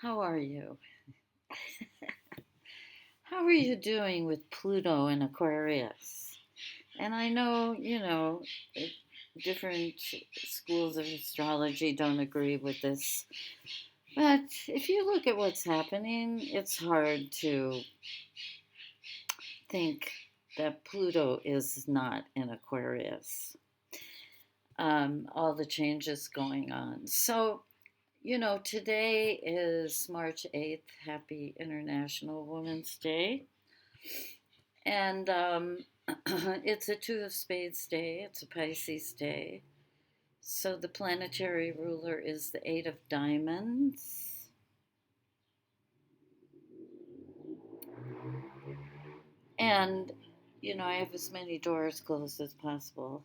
How are you? How are you doing with Pluto in Aquarius? And I know, different schools of astrology don't agree with this, but if you look at what's happening, it's hard to think that Pluto is not in Aquarius. All the changes going on. So, today is March 8th. Happy International Women's Day. And it's a Two of Spades day, it's a Pisces day. So the planetary ruler is the Eight of Diamonds. And, I have as many doors closed as possible.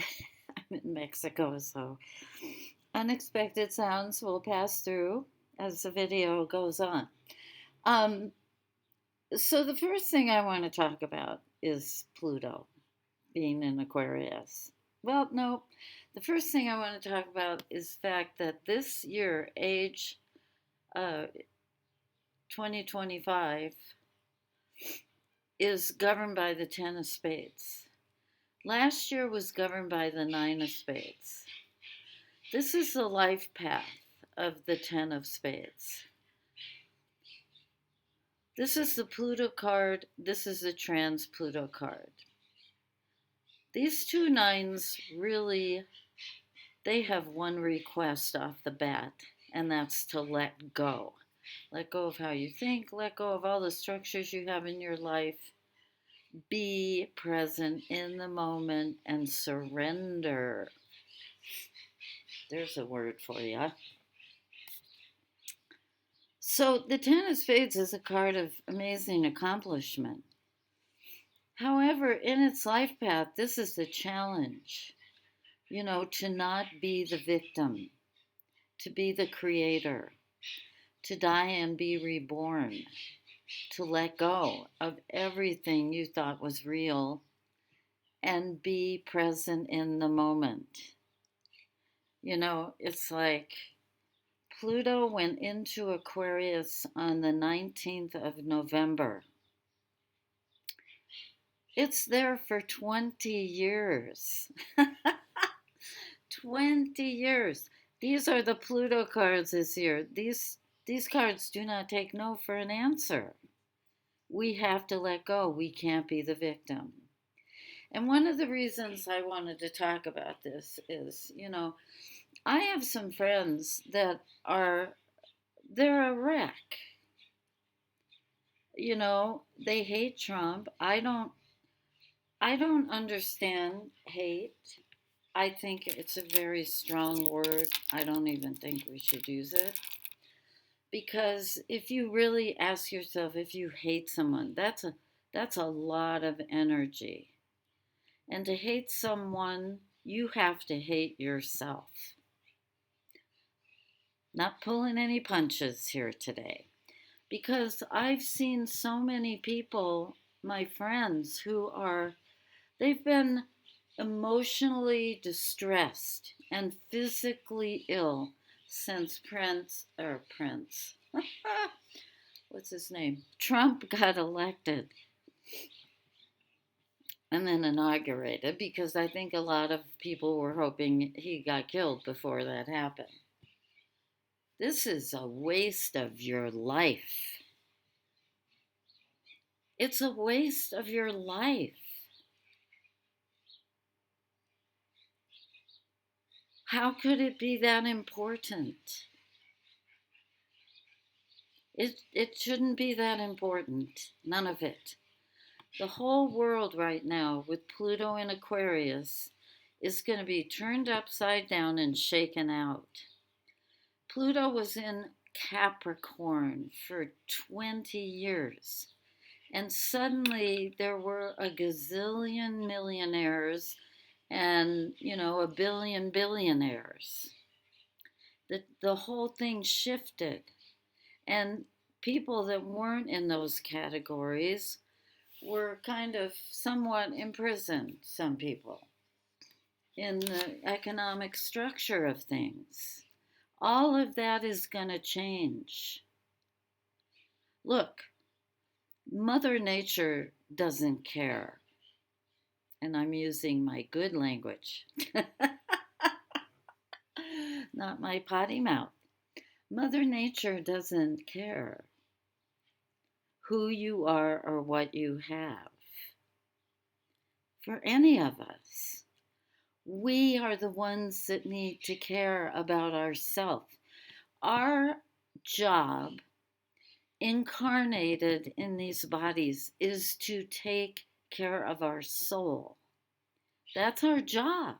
I'm in Mexico, so unexpected sounds will pass through as the video goes on. Um, so the first thing I want to talk about is Pluto being in Aquarius. Well, no, the first thing I want to talk about is the fact that this year, age uh, 2025, is governed by the Ten of Spades. Last year was governed by the Nine of Spades. This is the life path of the Ten of Spades. This is the Pluto card. This is the trans Pluto card. These two nines really, they have one request off the bat, and that's to let go. Let go of how you think, let go of all the structures you have in your life. Be present in the moment and surrender. There's a word for you. So the Ten of Spades is a card of amazing accomplishment. However, in its life path, this is the challenge, to not be the victim, to be the creator, to die and be reborn, to let go of everything you thought was real and be present in the moment. It's like Pluto went into Aquarius on the 19th of November. It's there for 20 years. 20 years. These are the Pluto cards this year. These cards do not take no for an answer. We have to let go. We can't be the victim. And one of the reasons I wanted to talk about this is, I have some friends that they're a wreck. They hate Trump. I don't understand hate. I think it's a very strong word. I don't even think we should use it. Because if you really ask yourself if you hate someone, that's a lot of energy. And to hate someone, you have to hate yourself. Not pulling any punches here today. Because I've seen so many people, my friends, they've been emotionally distressed and physically ill since Prince, what's his name? Trump got elected and then inaugurated, because I think a lot of people were hoping he got killed before that happened. This is a waste of your life. It's a waste of your life. How could it be that important? It shouldn't be that important. None of it. The whole world right now with Pluto in Aquarius is going to be turned upside down and shaken out. Pluto was in Capricorn for 20 years. And suddenly there were a gazillion millionaires and, a billion billionaires. The whole thing shifted. And people that weren't in those categories were kind of somewhat imprisoned, some people, in the economic structure of things. All of that is going to change. Look, Mother Nature doesn't care. And I'm using my good language, not my potty mouth. Mother Nature doesn't care who you are or what you have. For any of us, we are the ones that need to care about ourselves. Our job, incarnated in these bodies, is to take care of our soul. That's our job.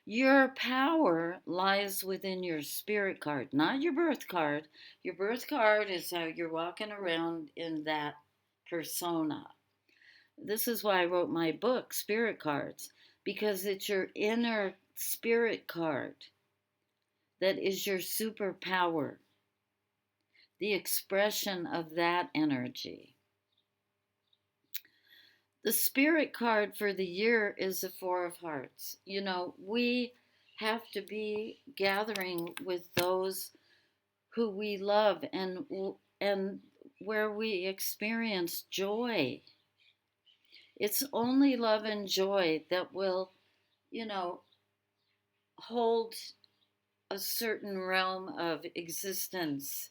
Your power lies within your spirit card, not your birth card. Your birth card is how you're walking around in that persona. This is why I wrote my book, Spirit Cards, because it's your inner spirit card that is your superpower, the expression of that energy. The spirit card for the year is the Four of Hearts. You know, we have to be gathering with those who we love and where we experience joy. It's only love and joy that will, you know, hold a certain realm of existence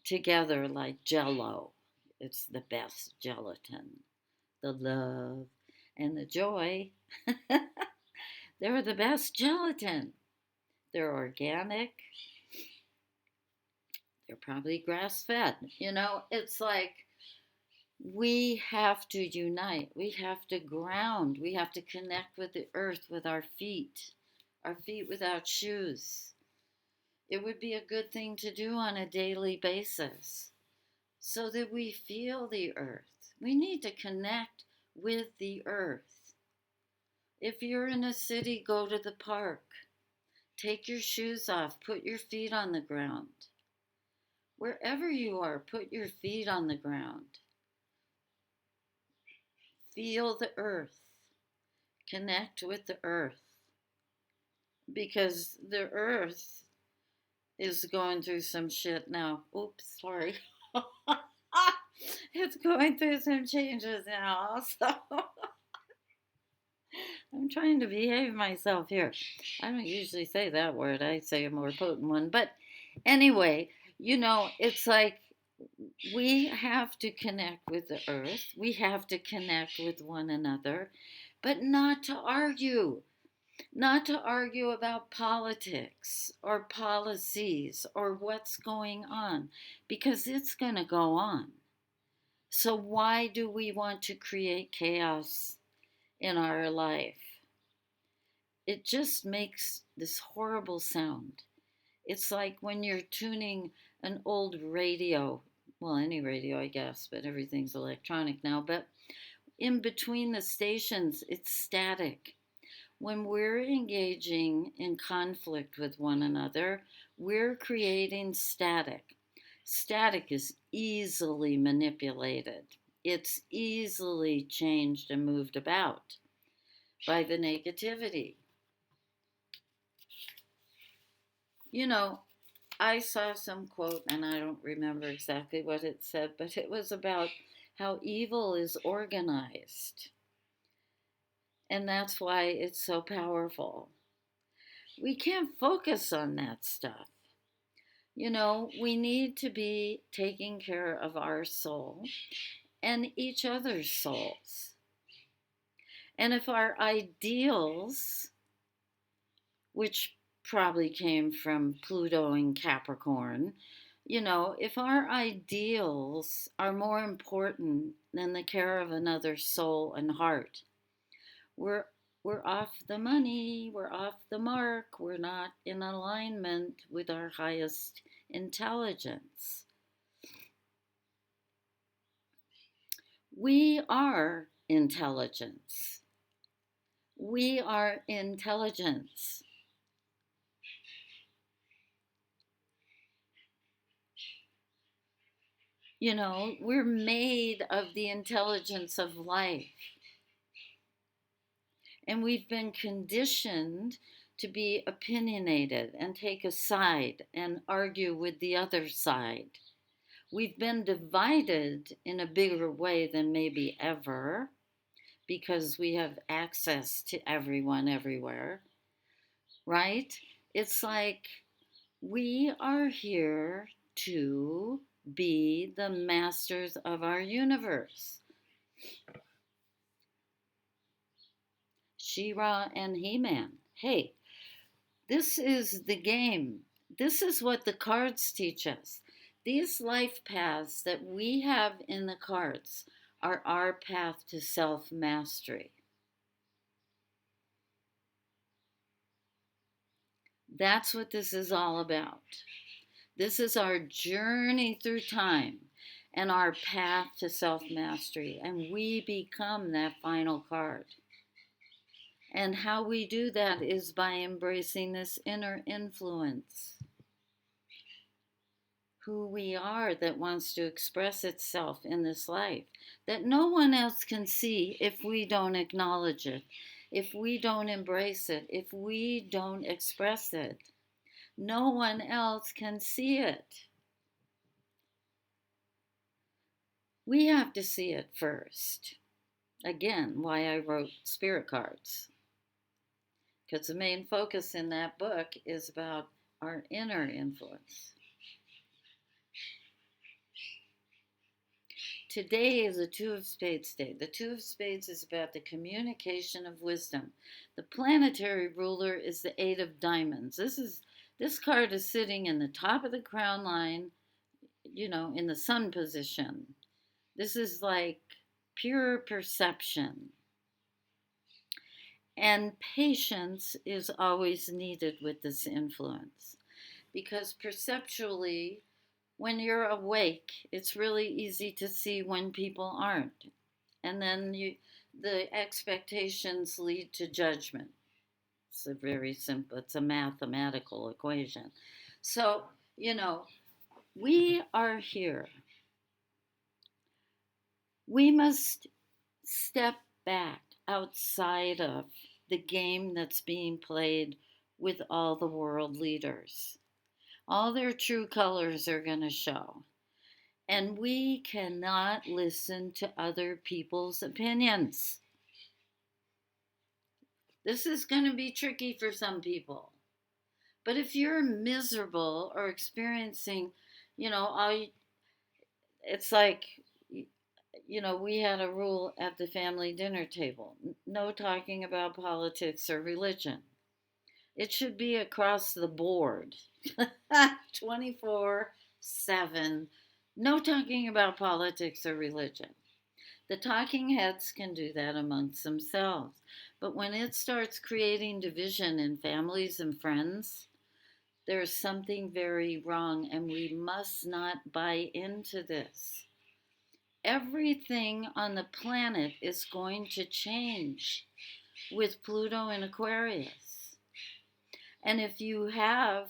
together like jello. It's the best gelatin. The love and the joy. They're the best gelatin. They're organic. They're probably grass fed. You know, it's like we have to unite. We have to ground. We have to connect with the earth with our feet without shoes. It would be a good thing to do on a daily basis so that we feel the earth. We need to connect with the earth. If you're in a city, go to the park. Take your shoes off. Put your feet on the ground. Wherever you are, put your feet on the ground. Feel the earth. Connect with the earth. Because the earth is going through some shit now. Oops, sorry. It's going through some changes now. So I'm trying to behave myself here. I don't usually say that word. I say a more potent one. But anyway, you know, it's like we have to connect with the earth. We have to connect with one another, but not to argue. Not to argue about politics or policies or what's going on, because it's going to go on. So, why do we want to create chaos in our life? It just makes this horrible sound. It's like when you're tuning an old radio, well, any radio, I guess, but everything's electronic now. But in between the stations, it's static. When we're engaging in conflict with one another, we're creating static. Static is easily manipulated. It's easily changed and moved about by the negativity. You know, I saw some quote, and I don't remember exactly what it said, but it was about how evil is organized. And that's why it's so powerful. We can't focus on that stuff. You know, we need to be taking care of our soul and each other's souls. And if our ideals, which probably came from Pluto and Capricorn, you know, if our ideals are more important than the care of another soul and heart, we're we're off the money, we're off the mark, we're not in alignment with our highest intelligence. We are intelligence. We are intelligence. You know, we're made of the intelligence of life. And we've been conditioned to be opinionated and take a side and argue with the other side. We've been divided in a bigger way than maybe ever because we have access to everyone everywhere, right? It's like we are here to be the masters of our universe. She-Ra and He-Man. Hey, this is the game. This is what the cards teach us. These life paths that we have in the cards are our path to self mastery. That's what this is all about. This is our journey through time and our path to self mastery. And we become that final card. And how we do that is by embracing this inner influence. Who we are that wants to express itself in this life, that no one else can see if we don't acknowledge it, if we don't embrace it, if we don't express it. No one else can see it. We have to see it first. Again, why I wrote spirit cards. Because the main focus in that book is about our inner influence. Today is the Two of Spades day. The Two of Spades is about the communication of wisdom. The planetary ruler is the Eight of Diamonds. This card is sitting in the top of the crown line, in the sun position. This is like pure perception. And patience is always needed with this influence. Because perceptually, when you're awake, it's really easy to see when people aren't. And then the expectations lead to judgment. It's it's a mathematical equation. So, we are here. We must step back outside of the game that's being played with all the world leaders. All their true colors are going to show. And we cannot listen to other people's opinions. This is going to be tricky for some people. But if you're miserable or experiencing, it's like, we had a rule at the family dinner table: no talking about politics or religion. It should be across the board, 24/7. No talking about politics or religion. The talking heads can do that amongst themselves. But when it starts creating division in families and friends, there's something very wrong, and we must not buy into this. Everything on the planet is going to change with Pluto in Aquarius. And if you have,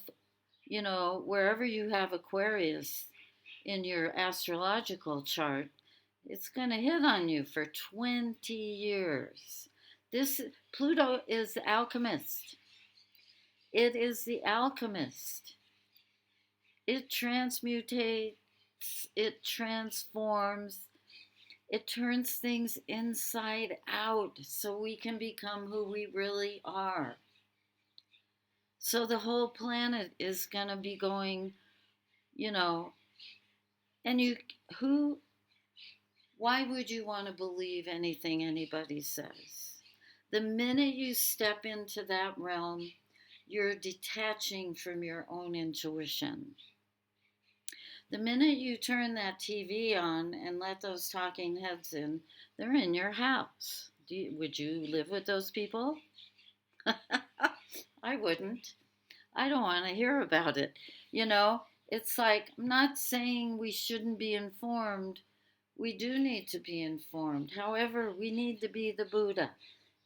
wherever you have Aquarius in your astrological chart, it's going to hit on you for 20 years. Pluto is the alchemist. It is the alchemist. It transmutates, it transforms, it turns things inside out so we can become who we really are. So the whole planet is going to be going, and why would you want to believe anything anybody says? The minute you step into that realm, you're detaching from your own intuition. The minute you turn that TV on and let those talking heads in, they're in your house. Would you live with those people? I wouldn't. I don't want to hear about it. It's like, I'm not saying we shouldn't be informed. We do need to be informed. However, we need to be the Buddha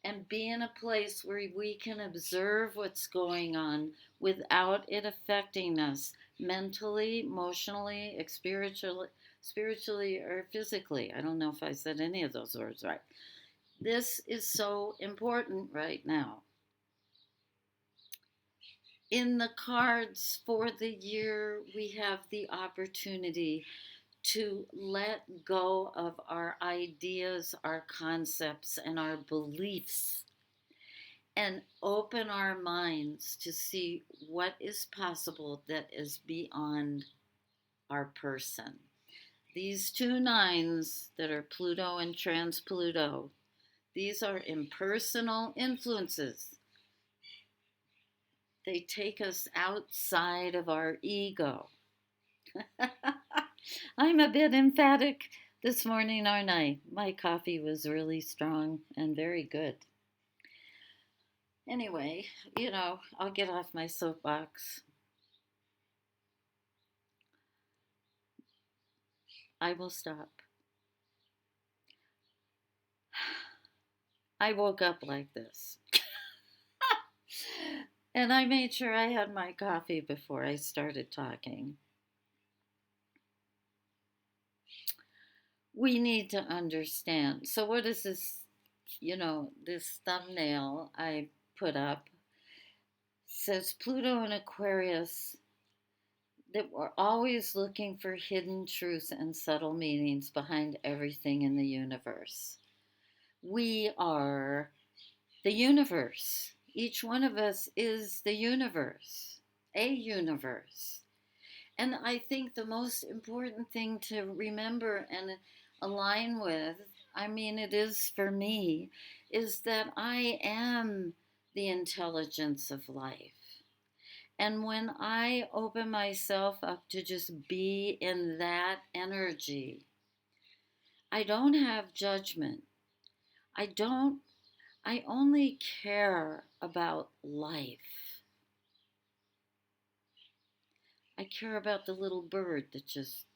and be in a place where we can observe what's going on without it affecting us mentally, emotionally, spiritually, or physically. I don't know if I said any of those words right. This is so important right now. In the cards for the year, we have the opportunity to let go of our ideas, our concepts, and our beliefs and open our minds to see what is possible that is beyond our person. These two nines that are Pluto and trans Pluto, these are impersonal influences. They take us outside of our ego. I'm a bit emphatic this morning, aren't I? My coffee was really strong and very good. Anyway, I'll get off my soapbox. I will stop. I woke up like this. And I made sure I had my coffee before I started talking. We need to understand. So, what is this? This thumbnail I put up says Pluto and Aquarius, that we're always looking for hidden truths and subtle meanings behind everything in the universe. We are the universe. Each one of us is the universe, a universe. And I think the most important thing to remember and align with, it is for me, is that I am the intelligence of life. And when I open myself up to just be in that energy, I don't have judgment. I only care about life. I care about the little bird that just,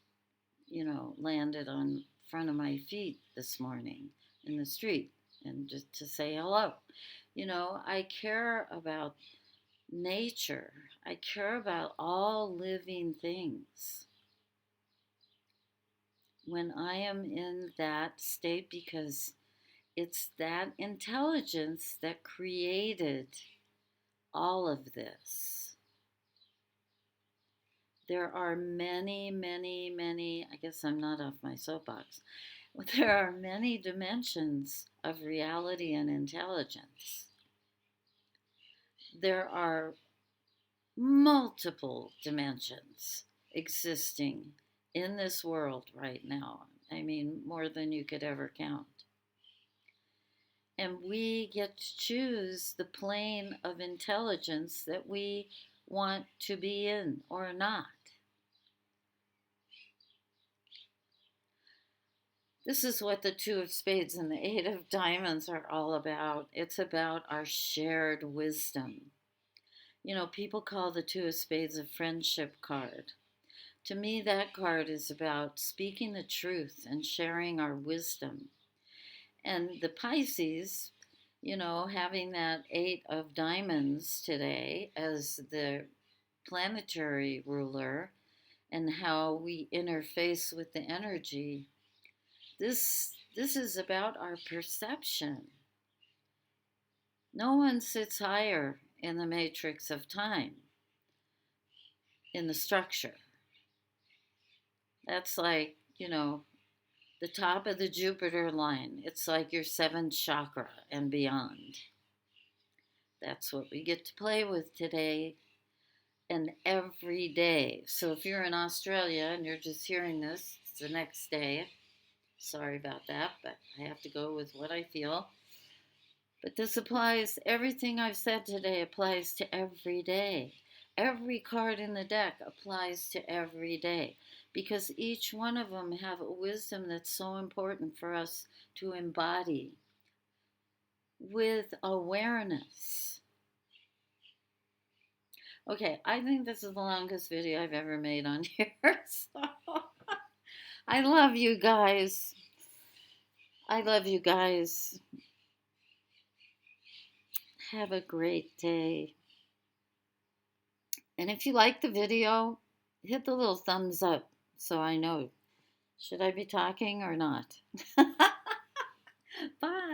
landed on front of my feet this morning in the street and just to say hello. I care about nature. I care about all living things. When I am in that state, because it's that intelligence that created all of this. There are many, many, many, I guess I'm not off my soapbox, but there are many dimensions of reality and intelligence. There are multiple dimensions existing in this world right now. More than you could ever count. And we get to choose the plane of intelligence that we want to be in or not. This is what the Two of Spades and the Eight of Diamonds are all about. It's about our shared wisdom. People call the Two of Spades a friendship card. To me, that card is about speaking the truth and sharing our wisdom. And the Pisces, having that Eight of Diamonds today as the planetary ruler and how we interface with the energy, this is about our perception. No one sits higher in the matrix of time, in the structure. That's like, the top of the Jupiter line. It's like your seventh chakra and beyond. That's what we get to play with today and every day. So if you're in Australia and you're just hearing this, it's the next day. Sorry about that, but I have to go with what I feel. But this applies, everything I've said today applies to every day. Every card in the deck applies to every day because each one of them have a wisdom that's so important for us to embody with awareness. Okay, I think this is the longest video I've ever made on here. So I love you guys. I love you guys. Have a great day. And if you like the video, hit the little thumbs up so I know. Should I be talking or not? Bye.